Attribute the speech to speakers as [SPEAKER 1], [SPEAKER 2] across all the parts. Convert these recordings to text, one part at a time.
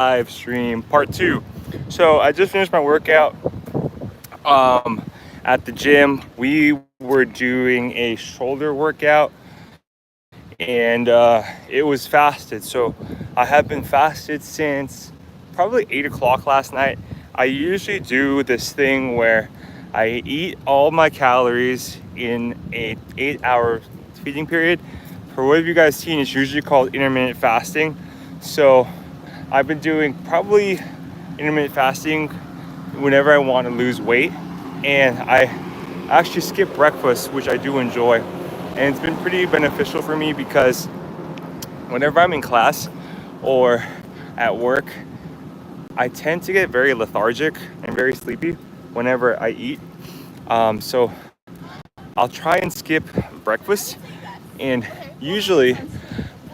[SPEAKER 1] live stream part 2. So I just finished my workout at the gym. We were doing a shoulder workout, and it was fasted. So I have been fasted since probably 8 o'clock last night. I usually do this thing where I eat all my calories in a 8-hour feeding period. For what have you guys seen, it's usually called intermittent fasting. So I've been doing probably intermittent fasting whenever I want to lose weight, and I actually skip breakfast, which I do enjoy, and it's been pretty beneficial for me because whenever I'm in class or at work, I tend to get very lethargic and very sleepy whenever I eat. So I'll try and skip breakfast, and usually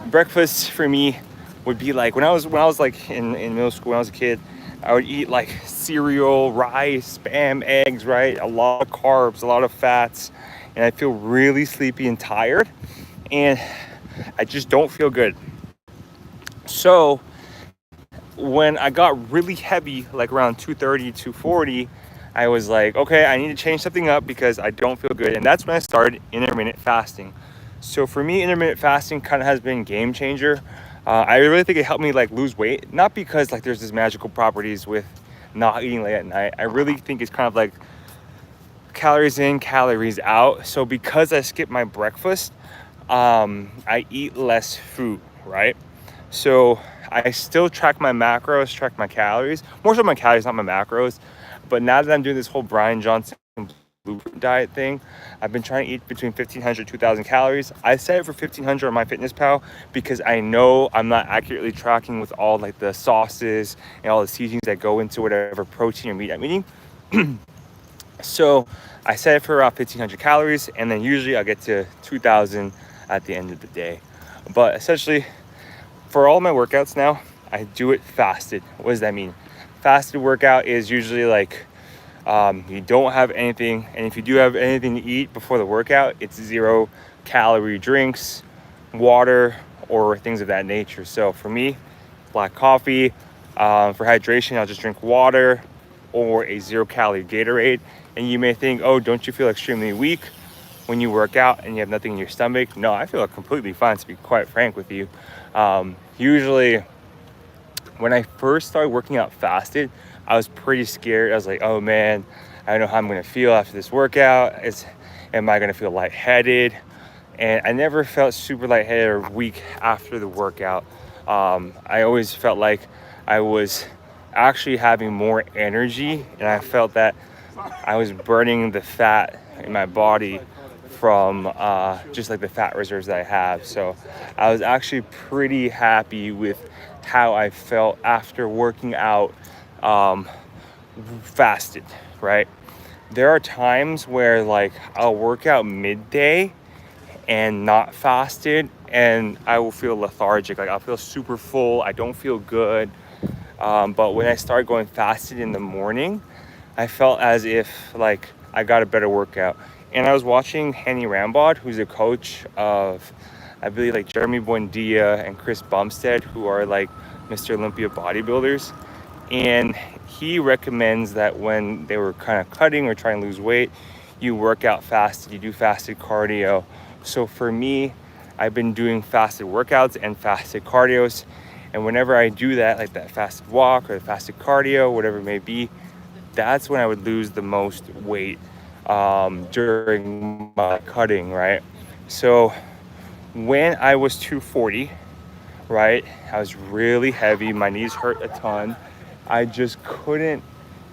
[SPEAKER 1] breakfast for me would be like when I was like in middle school, when I was a kid, I would eat like cereal, rice, spam, eggs, right? A lot of carbs, a lot of fats, and I feel really sleepy and tired, and I just don't feel good. So when I got really heavy, like around 2:30, 2:40, I was like, okay, I need to change something up because I don't feel good. And that's when I started intermittent fasting. So for me, intermittent fasting kind of has been a game changer. I really think it helped me like lose weight, not because like there's this magical properties with not eating late at night. I really think it's kind of like calories in, calories out. So because I skip my breakfast, I eat less food, right? So I still track my macros, track my calories, more so my calories, not my macros. But now that I'm doing this whole Brian Johnson blueprint diet thing, I've been trying to eat between 1,500 2,000 calories. I set it for 1,500 on MyFitnessPal because I know I'm not accurately tracking with all like the sauces and all the seasonings that go into whatever protein or meat I'm eating. So I set it for around 1,500 calories, and then usually I'll get to 2,000 at the end of the day. But essentially, for all my workouts now, I do it fasted. What does that mean? Fasted workout is usually like you don't have anything, and if you do have anything to eat before the workout, it's 0-calorie drinks, water, or things of that nature. So for me, black coffee. For hydration, I'll just drink water or a 0-calorie Gatorade. And you may think, oh, don't you feel extremely weak when you work out and you have nothing in your stomach? No, I feel completely fine, to be quite frank with you. Usually when I first started working out fasted, I was pretty scared. I was like, oh man, I don't know how I'm gonna feel after this workout. Am I gonna feel lightheaded? And I never felt super lightheaded or weak after the workout. I always felt like I was actually having more energy, and I felt that I was burning the fat in my body from just like the fat reserves that I have. So I was actually pretty happy with how I felt after working out fasted, right? There are times where like I'll work out midday and not fasted, and I will feel lethargic. Like I'll feel super full. I don't feel good. But when I started going fasted in the morning, I felt as if like I got a better workout. And I was watching Henny Rambod, who's a coach of, I believe, like Jeremy Buendia and Chris Bumstead, who are like Mr. Olympia bodybuilders. And he recommends that when they were kind of cutting or trying to lose weight, you work out fasted, you do fasted cardio. So for me, I've been doing fasted workouts and fasted cardios. And whenever I do that, like that fasted walk or the fasted cardio, whatever it may be, that's when I would lose the most weight during my cutting, right? So when I was 240, right, I was really heavy. My knees hurt a ton. I just couldn't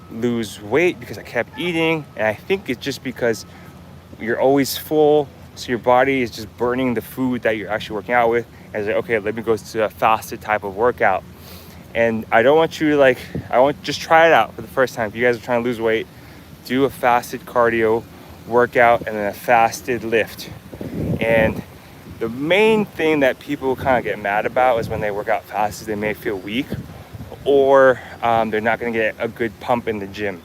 [SPEAKER 1] lose weight because I kept eating. And I think it's just because you're always full. So your body is just burning the food that you're actually working out with. And it's like, okay, let me go to a fasted type of workout. And I don't want you to like, I want just try it out for the first time. If you guys are trying to lose weight, do a fasted cardio workout and then a fasted lift. And the main thing that people kind of get mad about is when they work out fasted, they may feel weak, or they're not going to get a good pump in the gym.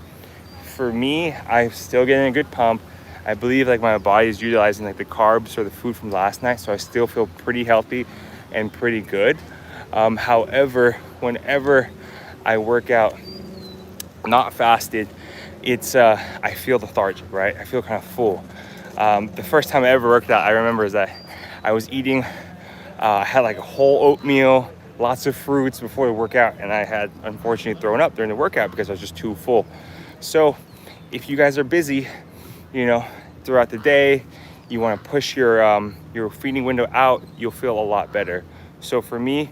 [SPEAKER 1] For me, I'm still getting a good pump. I believe like my body is utilizing like the carbs or the food from last night, so I still feel pretty healthy and pretty good. However, whenever I work out not fasted, it's I feel lethargic, right? I feel kind of full. The first time I ever worked out, I remember, is that I was eating, I had like a whole oatmeal, lots of fruits before the workout, and I had unfortunately thrown up during the workout because I was just too full. So if you guys are busy, you know, throughout the day, you want to push your feeding window out, you'll feel a lot better. So for me,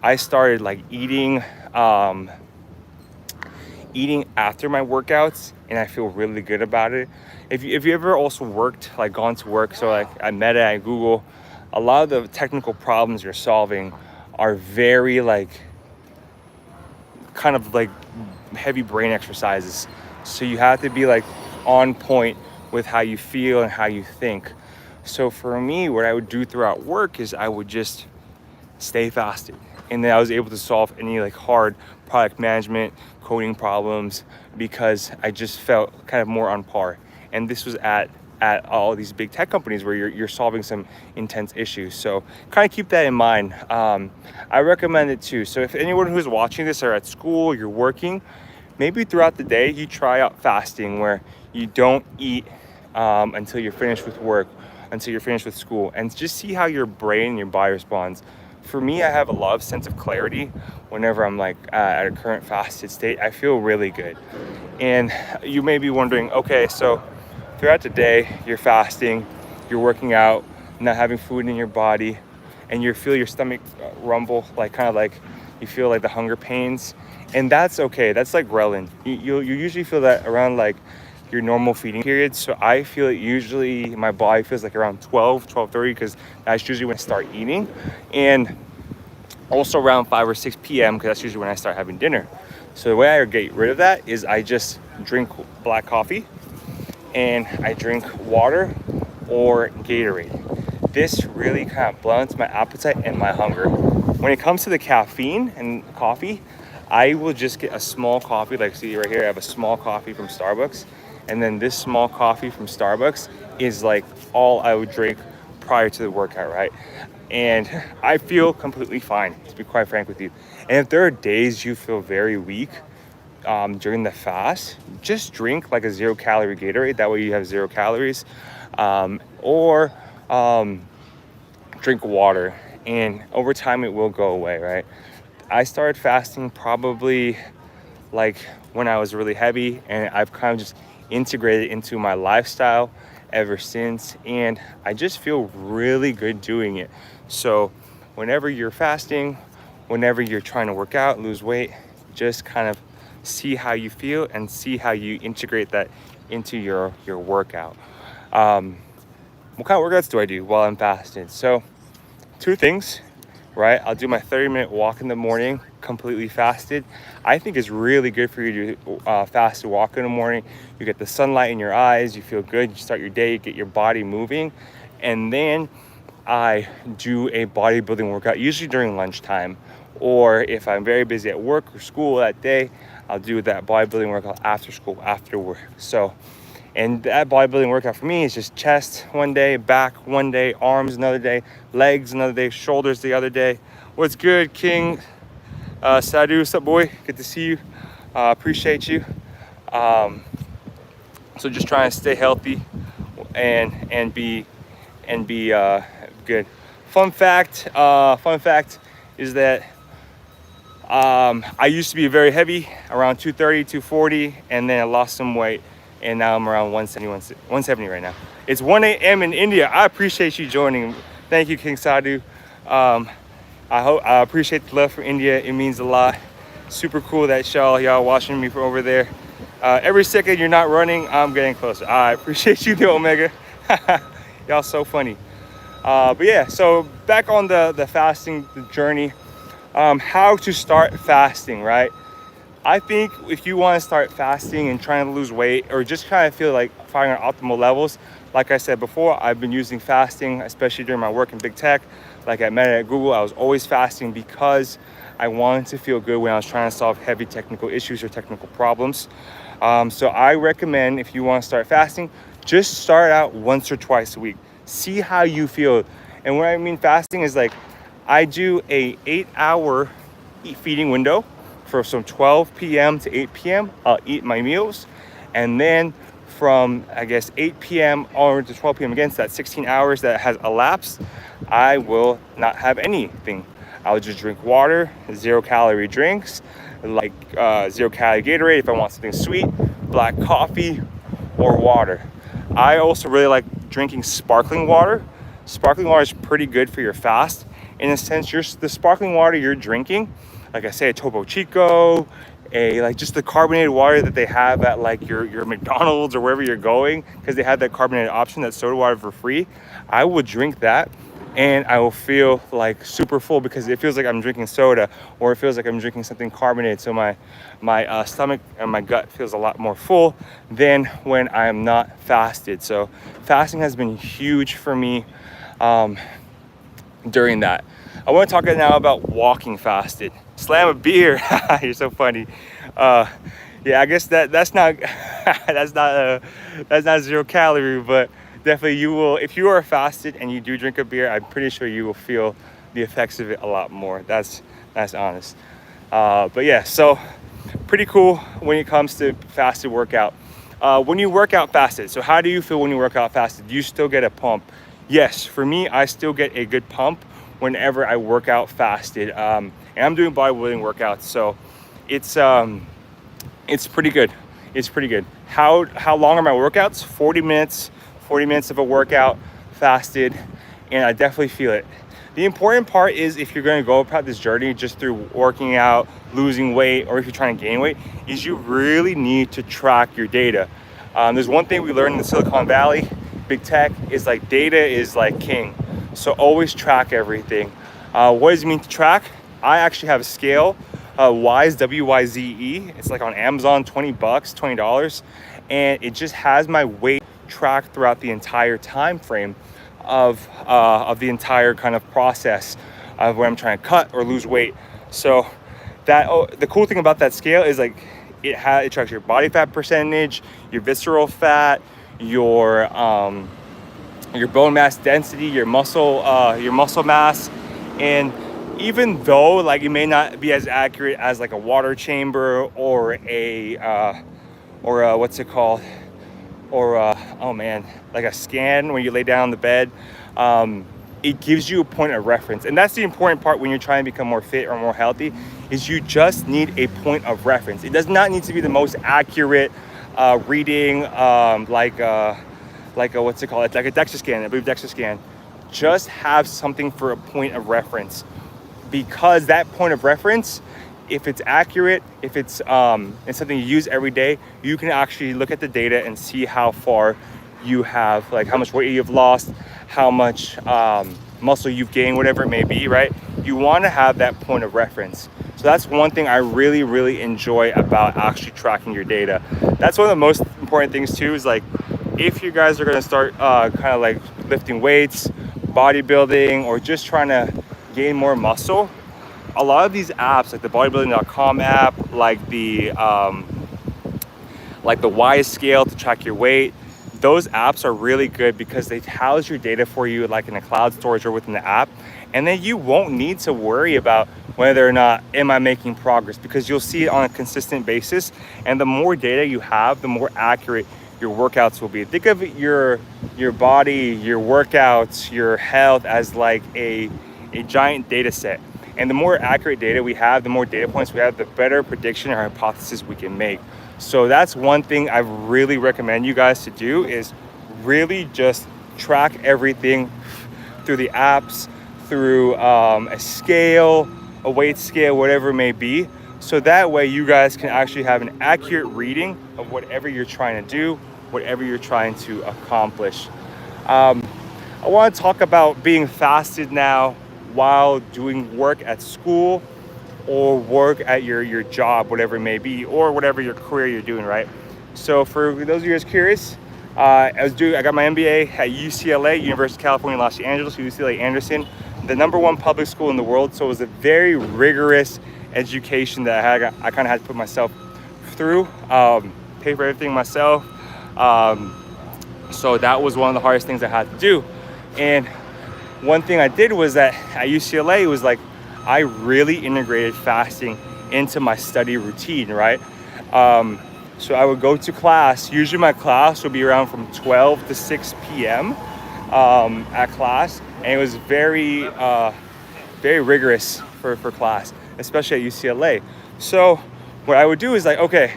[SPEAKER 1] I started like eating after my workouts, and I feel really good about it. If you ever also worked, like gone to work, so like at Meta and Google, a lot of the technical problems you're solving are very like kind of like heavy brain exercises. So you have to be like on point with how you feel and how you think. So for me, what I would do throughout work is I would just stay fasted, and then I was able to solve any like hard product management coding problems because I just felt kind of more on par. And this was at all these big tech companies where you're solving some intense issues. So kind of keep that in mind. I recommend it too. So if anyone who's watching this are at school, you're working, maybe throughout the day you try out fasting, where you don't eat until you're finished with work, until you're finished with school, and just see how your brain and your body responds. For me, I have a lot of sense of clarity whenever I'm like at a current fasted state. I feel really good. And you may be wondering, okay, so throughout the day, you're fasting, you're working out, not having food in your body, and you feel your stomach rumble, like kind of like you feel like the hunger pains. And that's okay. That's like ghrelin. You usually feel that around like your normal feeding period. So I feel it usually, my body feels like around 12:30, because that's usually when I start eating. And also around 5 or 6 p.m. because that's usually when I start having dinner. So the way I get rid of that is I just drink black coffee and I drink water or Gatorade. This really kind of blunts my appetite and my hunger. When it comes to the caffeine and coffee, I will just get a small coffee. Like see right here, I have a small coffee from Starbucks. And then this small coffee from Starbucks is like all I would drink prior to the workout, right? And I feel completely fine, to be quite frank with you. And if there are days you feel very weak during the fast, just drink like a 0-calorie Gatorade. That way you have 0 calories. Or drink water. And over time it will go away, right? I started fasting probably like when I was really heavy, and I've kind of just integrated into my lifestyle ever since, and I just feel really good doing it. So whenever you're fasting, whenever you're trying to work out, lose weight, just kind of see how you feel and see how you integrate that into your workout. What kind of workouts do I do while I'm fasting? So 2 things, right? I'll do my 30-minute walk in the morning, completely fasted. I think it's really good for you to fast walk in the morning. You get the sunlight in your eyes, you feel good, you start your day, get your body moving. And then I do a bodybuilding workout, usually during lunchtime, or if I'm very busy at work or school that day, I'll do that bodybuilding workout after school, after work. So, and that bodybuilding workout for me is just chest one day, back one day, arms another day, legs another day, shoulders the other day. What's good, King? Sadhu, what's up, boy? Good to see you. Appreciate you. So just trying to stay healthy and be good. Fun fact is that I used to be very heavy, around 230, 240, and then I lost some weight, and now I'm around 170 right now. It's 1 a.m. in India. I appreciate you joining. Thank you, King Sadhu. I appreciate the love from India. It means a lot. Super cool that y'all watching me from over there. Every second you're not running, I'm getting closer. I appreciate you, the Omega. Y'all so funny. But yeah, so back on the fasting journey. How to start fasting, right? I think if you want to start fasting and trying to lose weight, or just kind of feel like firing on optimal levels, like I said before, I've been using fasting, especially during my work in big tech. Like at Meta, at Google, I was always fasting because I wanted to feel good when I was trying to solve heavy technical issues or technical problems. So I recommend, if you want to start fasting, just start out once or twice a week. See how you feel. And what I mean fasting is like, I do a 8-hour feeding window For some 12 p.m. to 8 p.m., I'll eat my meals. And then from, I guess, 8 p.m. or to 12 p.m. again, so that 16 hours that has elapsed, I will not have anything. I'll just drink water, 0-calorie drinks, like 0-calorie Gatorade if I want something sweet, black coffee, or water. I also really like drinking sparkling water. Sparkling water is pretty good for your fast. In a sense, the sparkling water you're drinking, like I say, a Topo Chico, like just the carbonated water that they have at like your McDonald's or wherever you're going, because they have that carbonated option, that soda water for free. I will drink that and I will feel like super full because it feels like I'm drinking soda, or it feels like I'm drinking something carbonated. So my stomach and my gut feels a lot more full than when I am not fasted. So fasting has been huge for me during that. I want to talk now about walking fasted. Slam a beer. You're so funny. Yeah, I guess that's not that's not 0 calorie, but definitely you will, if you are fasted and you do drink a beer, I'm pretty sure you will feel the effects of it a lot more. That's honest. But yeah, so pretty cool when it comes to fasted workout. When you work out fasted, so how do you feel when you work out fasted? Do you still get a pump? Yes, for me, I still get a good pump whenever I work out fasted. And I'm doing bodybuilding workouts, so it's pretty good. It's pretty good. How long are my workouts? 40 minutes of a workout fasted, and I definitely feel it. The important part is, if you're going to go about this journey just through working out, losing weight, or if you're trying to gain weight, is you really need to track your data. There's one thing we learned in the Silicon Valley, big tech, is like data is like king. So always track everything. What does it mean to track? I actually have a scale, Wyze, W-Y-Z-E. It's like on Amazon, $20, $20. And it just has my weight tracked throughout the entire time frame of the entire kind of process of when I'm trying to cut or lose weight. So the cool thing about that scale is like it tracks your body fat percentage, your visceral fat, your bone mass density, your muscle mass. And even though like it may not be as accurate as like a water chamber or what's it called, or like a scan when you lay down on the bed, it gives you a point of reference. And that's the important part when you're trying to become more fit or more healthy, is you just need a point of reference. It does not need to be the most accurate reading, like what's it called? It's like a DEXA scan, I believe DEXA scan. Just have something for a point of reference, because that point of reference, if it's accurate, if it's something you use every day, you can actually look at the data and see how far you have, like how much weight you've lost, how much muscle you've gained, whatever it may be, right? You want to have that point of reference. So that's one thing I really, really enjoy about actually tracking your data. That's one of the most important things too, is like, if you guys are going to start kind of like lifting weights, bodybuilding, or just trying to gain more muscle, a lot of these apps, like the bodybuilding.com app, like the Wyze scale to track your weight, those apps are really good because they house your data for you like in a cloud storage or within the app. And then you won't need to worry about whether or not am I making progress, because you'll see it on a consistent basis. And the more data you have, the more accurate your workouts will be. Think of your body, your workouts, your health as like a giant data set. And the more accurate data we have, the more data points we have, the better prediction or hypothesis we can make. So that's one thing I really recommend you guys to do, is really just track everything through the apps, through a scale, a weight scale, whatever it may be. So that way you guys can actually have an accurate reading of whatever you're trying to do, whatever you're trying to accomplish. I want to talk about being fasted now while doing work at school or work at your job, whatever it may be, or whatever your career you're doing, right? So for those of you guys curious, I got my MBA at UCLA, University of California, Los Angeles, UCLA Anderson, the #1 public school in the world. So it was a very rigorous education that I kind of had to put myself through, pay for everything myself. So that was one of the hardest things I had to do. And one thing I did was that at UCLA, it was like I really integrated fasting into my study routine, right? So I would go to class. Usually my class would be around from 12 to 6 p.m. At class, and it was very rigorous for class, especially at UCLA. So what I would do is like, okay,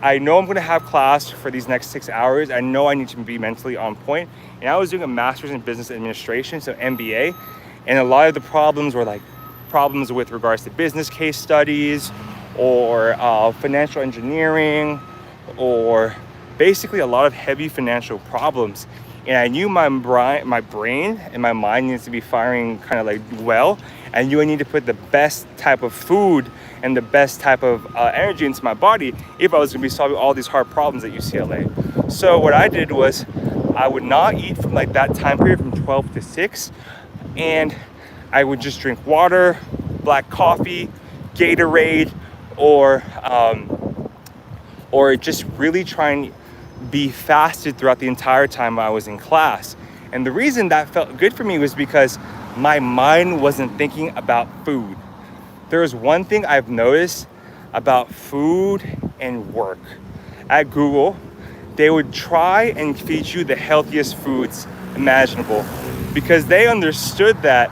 [SPEAKER 1] I know I'm gonna have class for these next 6 hours. I know I need to be mentally on point. And I was doing a master's in business administration, so MBA. And a lot of the problems were like problems with regards to business case studies or financial engineering, or basically a lot of heavy financial problems. And I knew my brain and my mind needs to be firing kind of like well. I knew I need to put the best type of food and the best type of energy into my body if I was going to be solving all these hard problems at UCLA. So what I did was I would not eat from like that time period from 12 to 6, and I would just drink water, black coffee, Gatorade, or just really try and be fasted throughout the entire time I was in class. And the reason that felt good for me was because my mind wasn't thinking about food. There was one thing I've noticed about food and work. At Google, they would try and feed you the healthiest foods imaginable, because they understood that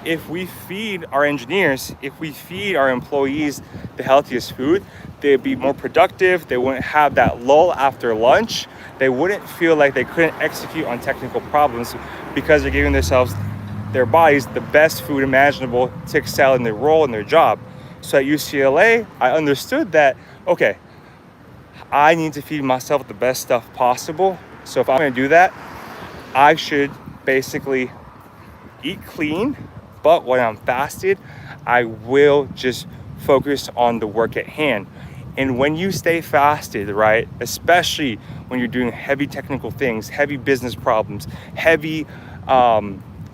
[SPEAKER 1] if we feed our engineers, if we feed our employees the healthiest food, they'd be more productive. They wouldn't have that lull after lunch. They wouldn't feel like they couldn't execute on technical problems because they're giving their bodies the best food imaginable to excel in their role and their job. So at UCLA, I understood that, okay, I need to feed myself the best stuff possible. So if I'm gonna do that, I should basically eat clean, but when I'm fasted, I will just focus on the work at hand. And when you stay fasted, right, especially when you're doing heavy technical things, heavy business problems, heavy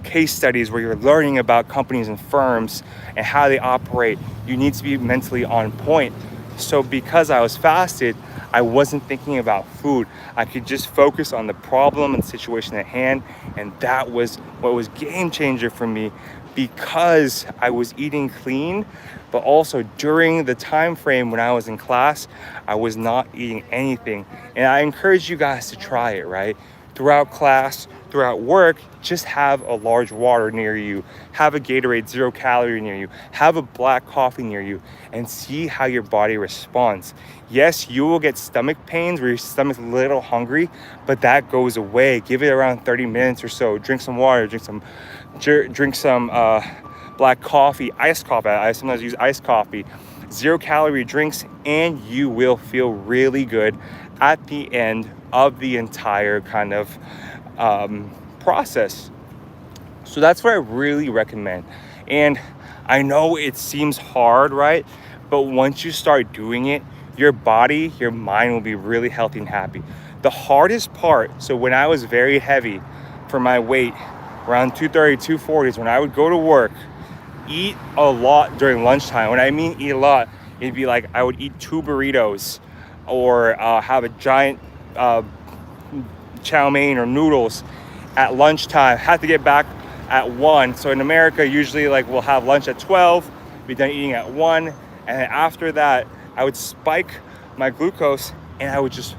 [SPEAKER 1] case studies where you're learning about companies and firms and how they operate, you need to be mentally on point. So because I was fasted, I wasn't thinking about food. I could just focus on the problem and situation at hand. And that was what was game changer for me, because I was eating clean, but also during the time frame when I was in class, I was not eating anything. And I encourage you guys to try it, right? Throughout class, throughout work, just have a large water near you, have a Gatorade 0 calorie near you, have a black coffee near you, and see how your body responds. Yes, you will get stomach pains where your stomach's a little hungry, but that goes away. Give it around 30 minutes or so. Drink some water, drink some black coffee, iced coffee. I sometimes use iced coffee, 0 calorie drinks, and you will feel really good at the end of the entire kind of process. So that's what I really recommend. And I know it seems hard, right? But once you start doing it, your body, your mind will be really healthy and happy. The hardest part, so when I was very heavy for my weight, around 230, 240s, when I would go to work, eat a lot during lunchtime. When I mean eat a lot, it'd be like I would eat 2 burritos or have a giant chow mein or noodles at lunchtime. Have to get back at 1. So in America, usually like we'll have lunch at 12, be done eating at 1. And then after that, I would spike my glucose and I would just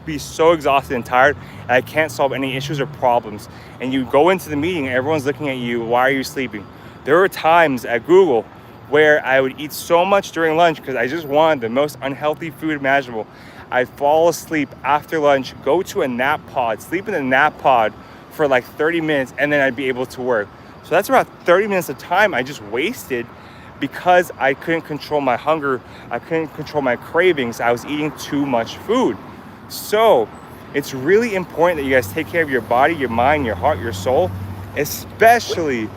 [SPEAKER 1] be so exhausted and tired, and I can't solve any issues or problems. And you go into the meeting, everyone's looking at you, why are you sleeping? There were times at Google where I would eat so much during lunch because I just wanted the most unhealthy food imaginable. I'd fall asleep after lunch, go to a nap pod, sleep in the nap pod for like 30 minutes, and then I'd be able to work. So that's about 30 minutes of time I just wasted because I couldn't control my hunger. I couldn't control my cravings. I was eating too much food. So it's really important that you guys take care of your body, your mind, your heart, your soul, especially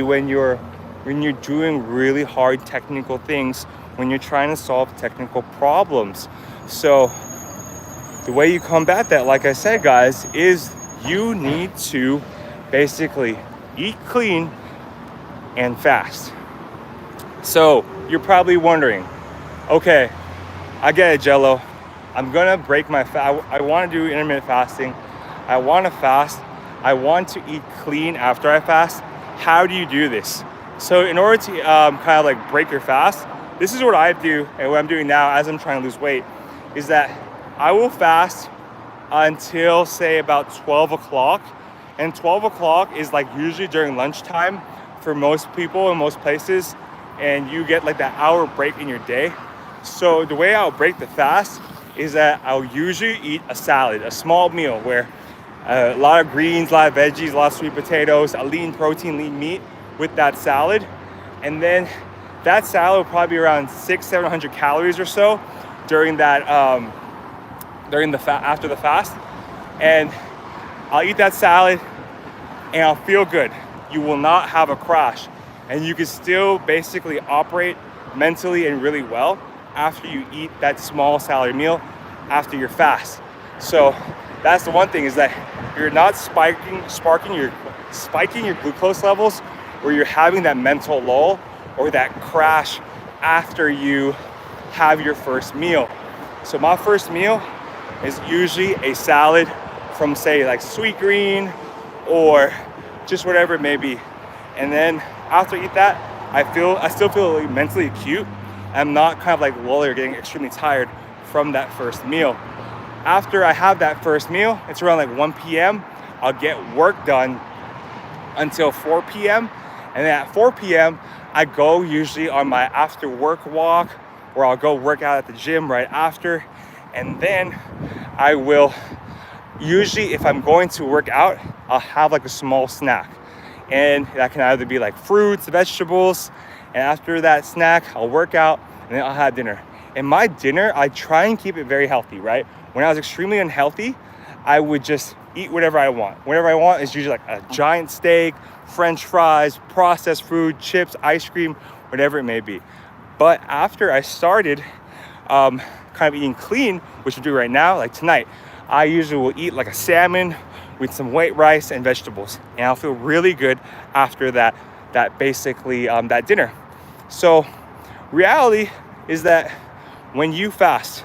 [SPEAKER 1] when you're doing really hard technical things, when you're trying to solve technical problems. So the way you combat that, like I said, guys, is you need to basically eat clean and fast. So you're probably wondering, okay, I get it, Jello. I'm gonna break my fast. I want to do intermittent fasting. I want to fast. I want to eat clean after I fast. How do you do this? So in order to kind of like break your fast, this is what I do and what I'm doing now as I'm trying to lose weight, is that I will fast until say about 12 o'clock. And 12 o'clock is like usually during lunchtime for most people in most places. And you get like that hour break in your day. So the way I'll break the fast is that I'll usually eat a salad, a small meal where a lot of greens, a lot of veggies, a lot of sweet potatoes, a lean protein, lean meat with that salad. And then that salad will probably be around 600-700 calories or so during that after the fast. And I'll eat that salad and I'll feel good. You will not have a crash, and you can still basically operate mentally and really well after you eat that small salad meal after your fast. So that's the one thing, is that you're not spiking your glucose levels, where you're having that mental lull or that crash after you have your first meal. So my first meal is usually a salad from say like sweet green or just whatever it may be. And then after I eat that, I still feel mentally acute. I'm not kind of like lully or getting extremely tired from that first meal. After I have that first meal, it's around like 1 p.m. I'll get work done until 4 p.m. And then at 4 p.m., I go usually on my after work walk, or I'll go work out at the gym right after. And then I will usually, if I'm going to work out, I'll have like a small snack. And that can either be like fruits, vegetables. And after that snack, I'll work out and then I'll have dinner. And my dinner, I try and keep it very healthy, right? When I was extremely unhealthy, I would just eat whatever I want. Whatever I want is usually like a giant steak, French fries, processed food, chips, ice cream, whatever it may be. But after I started kind of eating clean, which I do right now, like tonight, I usually will eat like a salmon with some white rice and vegetables. And I'll feel really good after that basically that dinner. So reality is that when you fast,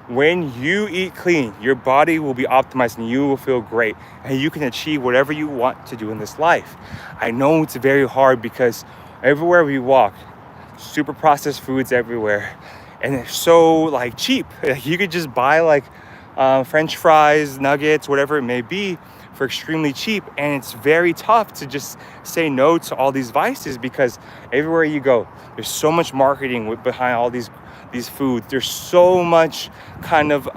[SPEAKER 1] when you eat clean, your body will be optimized and you will feel great, and you can achieve whatever you want to do in this life. I know it's very hard because everywhere we walk, super processed foods everywhere, and it's so like cheap. You could just buy like French fries, nuggets, whatever it may be, for extremely cheap. And it's very tough to just say no to all these vices, because everywhere you go, there's so much marketing behind all these foods. There's so much kind of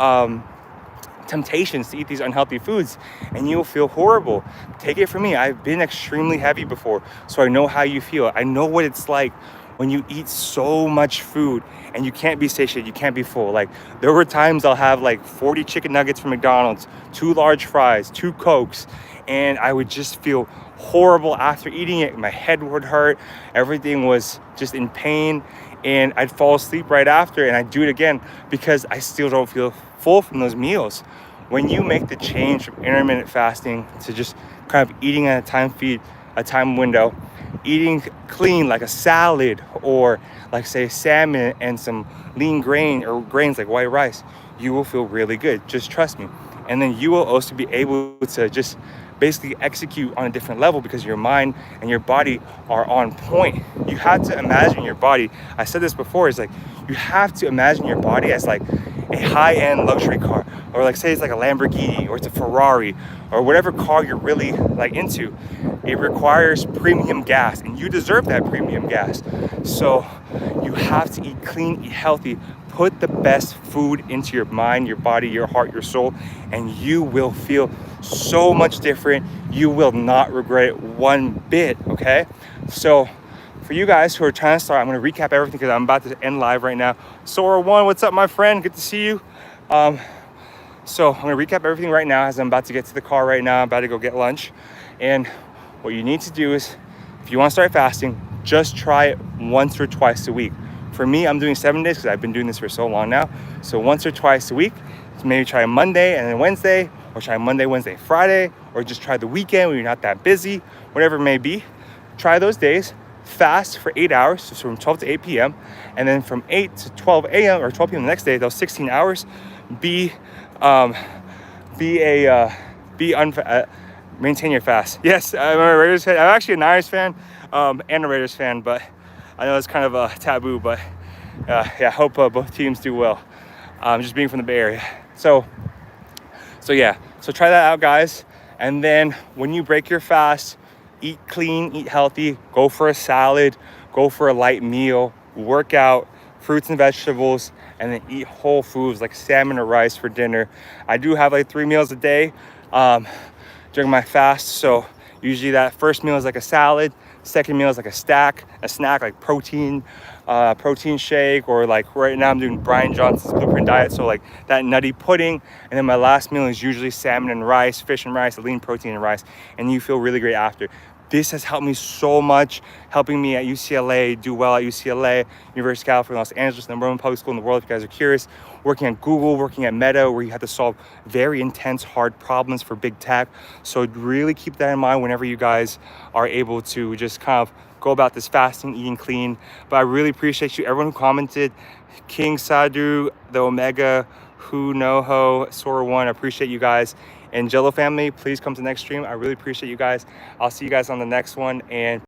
[SPEAKER 1] temptations to eat these unhealthy foods, and you'll feel horrible. Take it from me, I've been extremely heavy before, so I know how you feel. I know what it's like when you eat so much food and you can't be satiated, you can't be full. Like there were times I'll have like 40 chicken nuggets from McDonald's, 2 large fries, 2 Cokes, and I would just feel horrible after eating it. My head would hurt, everything was just in pain, and I'd fall asleep right after, and I'd do it again because I still don't feel full from those meals. When you make the change from intermittent fasting to just kind of eating at a time window, eating clean like a salad, or like say salmon and some lean grains like white rice, you will feel really good. Just trust me. And then you will also be able to just basically execute on a different level, because your mind and your body are on point. You have to imagine your body, I said this before, is like you have to imagine your body as like a high-end luxury car, or like say it's like a Lamborghini or it's a Ferrari or whatever car you're really like into. It requires premium gas, and you deserve that premium gas. So you have to eat clean, eat healthy, put the best food into your mind, your body, your heart, your soul, and you will feel so much different. You will not regret it one bit, okay? So for you guys who are trying to start, I'm going to recap everything because I'm about to end live right now. Sora1, what's up, my friend? Good to see you. So I'm going to recap everything right now as I'm about to get to the car right now. I'm about to go get lunch. And what you need to do is, if you want to start fasting, just try it once or twice a week. For me, I'm doing 7 days because I've been doing this for so long now. So once or twice a week, maybe try Monday and then Wednesday, or try Monday, Wednesday, Friday, or just try the weekend when you're not that busy, whatever it may be. Try those days, fast for 8 hours, so from 12 to 8 p.m. And then from 8 to 12 a.m. or 12 p.m. the next day, those 16 hours, maintain your fast. Yes, I'm a Raiders fan. I'm actually a Niners fan and a Raiders fan, but I know it's kind of a taboo, but Yeah, I hope both teams do well. Just being from the Bay Area. So yeah, so try that out, guys. And then when you break your fast, eat clean, eat healthy, go for a salad, go for a light meal, work out, fruits and vegetables, and then eat whole foods like salmon or rice for dinner. I do have like 3 meals a day during my fast. So usually that first meal is like a salad, second meal is like a snack like protein shake, or like right now I'm doing Brian Johnson's Blueprint Diet, so like that nutty pudding. And then my last meal is usually salmon and rice, fish and rice, lean protein and rice, and you feel really great after. This has helped me so much, helping me at UCLA, do well at UCLA, University of California, Los Angeles, number one public school in the world, if you guys are curious. Working at Google, working at Meta, where you have to solve very intense, hard problems for big tech. So really keep that in mind whenever you guys are able to just kind of go about this fasting, eating clean. But I really appreciate you, everyone who commented. King Sadhu, the Omega, Hu Noho, Sora One, I appreciate you guys. And Jello family, please come to the next stream. I really appreciate you guys. I'll see you guys on the next one. And